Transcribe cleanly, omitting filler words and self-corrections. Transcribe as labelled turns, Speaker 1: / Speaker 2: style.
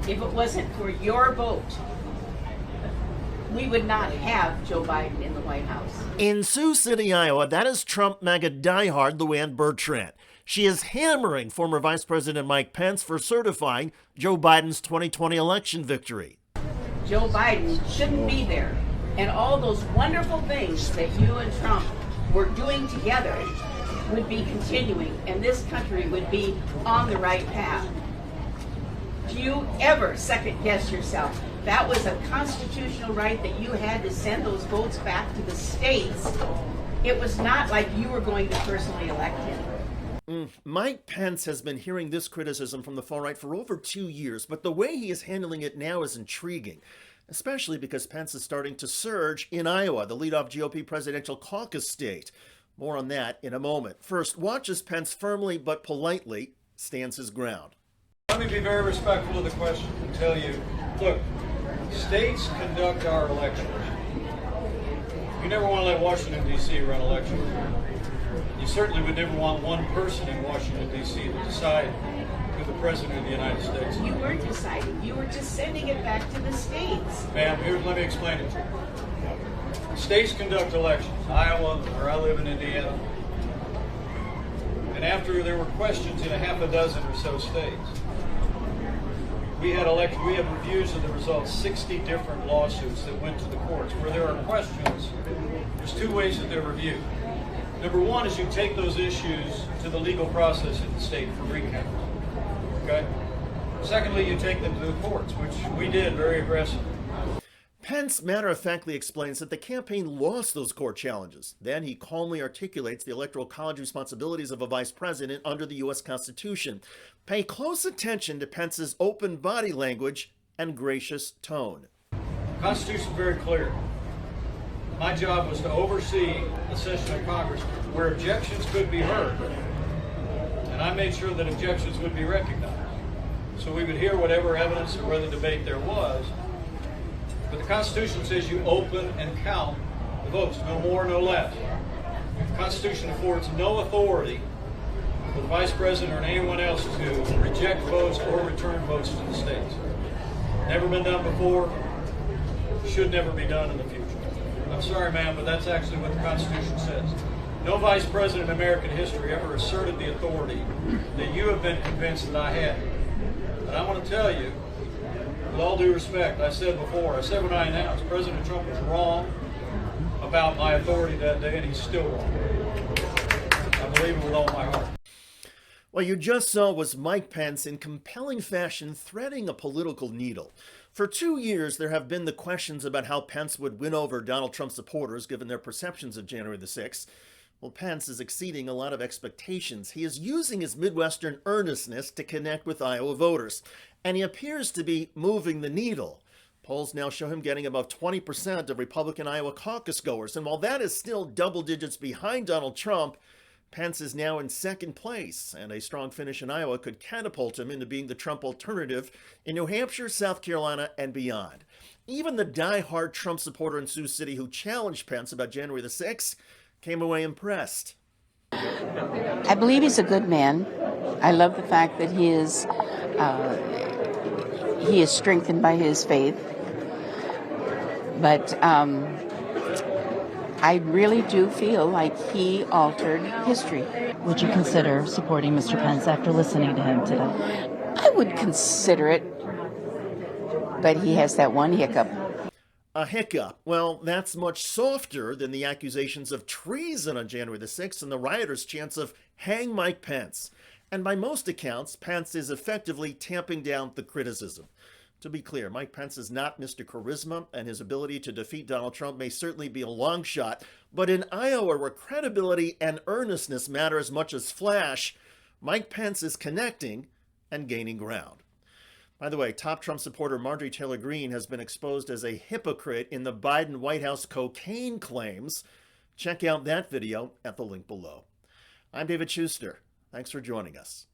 Speaker 1: if it wasn't for your vote, we would not have Joe Biden in the White House.
Speaker 2: In Sioux City, Iowa, that is Trump MAGA diehard Luann Bertrand. She is hammering former Vice President Mike Pence for certifying Joe Biden's 2020 election victory.
Speaker 1: Joe Biden shouldn't be there. And all those wonderful things that you and Trump were doing together would be continuing, and this country would be on the right path. Do you ever second guess yourself? That was a constitutional right that you had to send those votes back to the states. It was not like you were going to personally elect him.
Speaker 2: Mike Pence has been hearing this criticism from the far right for over 2 years, but the way he is handling it now is intriguing, especially because Pence is starting to surge in Iowa, the leadoff GOP presidential caucus state. More on that in a moment. First, watch as Pence firmly but politely stands his ground.
Speaker 3: Let me be very respectful of the question and tell you, look, states conduct our elections. You never want to let Washington, D.C. run elections. You certainly would never want one person in Washington, D.C. to decide who the President of the United States is.
Speaker 1: You weren't deciding. You were just sending it back to the states.
Speaker 3: Ma'am, let me explain it to you. States conduct elections. Iowa, where I live in Indiana. And after there were questions in a half a dozen or so states, we had reviews of the results, 60 different lawsuits that went to the courts. Where there are questions, there's two ways that they're reviewed. Number one is you take those issues to the legal process in the state for recount. Okay? Secondly, you take them to the courts, which we did very aggressively.
Speaker 2: Pence matter-of-factly explains that the campaign lost those court challenges. Then he calmly articulates the Electoral College responsibilities of a vice president under the U.S. Constitution. Pay close attention to Pence's open body language and gracious tone.
Speaker 3: The Constitution is very clear. My job was to oversee the session of Congress where objections could be heard. And I made sure that objections would be recognized. So we would hear whatever evidence or whatever debate there was. But the Constitution says you open and count the votes, no more, no less. The Constitution affords no authority for the Vice President or anyone else to reject votes or return votes to the states. Never been done before, should never be done in the future. I'm sorry, ma'am, but that's actually what the Constitution says. No Vice President in American history ever asserted the authority that you have been convinced that I had. And I want to tell you, with all due respect, I said when I announced, President Trump was wrong about my authority that day, and he's still wrong. I believe it with all my heart.
Speaker 2: What you just saw was Mike Pence in compelling fashion threading a political needle. For 2 years, there have been the questions about how Pence would win over Donald Trump supporters given their perceptions of January the 6th. Well, Pence is exceeding a lot of expectations. He is using his Midwestern earnestness to connect with Iowa voters, and he appears to be moving the needle. Polls now show him getting above 20% of Republican Iowa caucus goers, and while that is still double digits behind Donald Trump, Pence is now in second place, and a strong finish in Iowa could catapult him into being the Trump alternative in New Hampshire, South Carolina, and beyond. Even the die-hard Trump supporter in Sioux City who challenged Pence about January the 6th came away impressed.
Speaker 4: I believe he's a good man. I love the fact that he is strengthened by his faith. But I really do feel like he altered history.
Speaker 5: Would you consider supporting Mr. Pence after listening to him today?
Speaker 4: I would consider it, but he has that one hiccup.
Speaker 2: A hiccup. Well, that's much softer than the accusations of treason on January the 6th and the rioters' chants of hang Mike Pence. And by most accounts, Pence is effectively tamping down the criticism. To be clear, Mike Pence is not Mr. Charisma, and his ability to defeat Donald Trump may certainly be a long shot. But in Iowa, where credibility and earnestness matter as much as flash, Mike Pence is connecting and gaining ground. By the way, top Trump supporter Marjorie Taylor Greene has been exposed as a hypocrite in the Biden White House cocaine claims. Check out that video at the link below. I'm David Shuster. Thanks for joining us.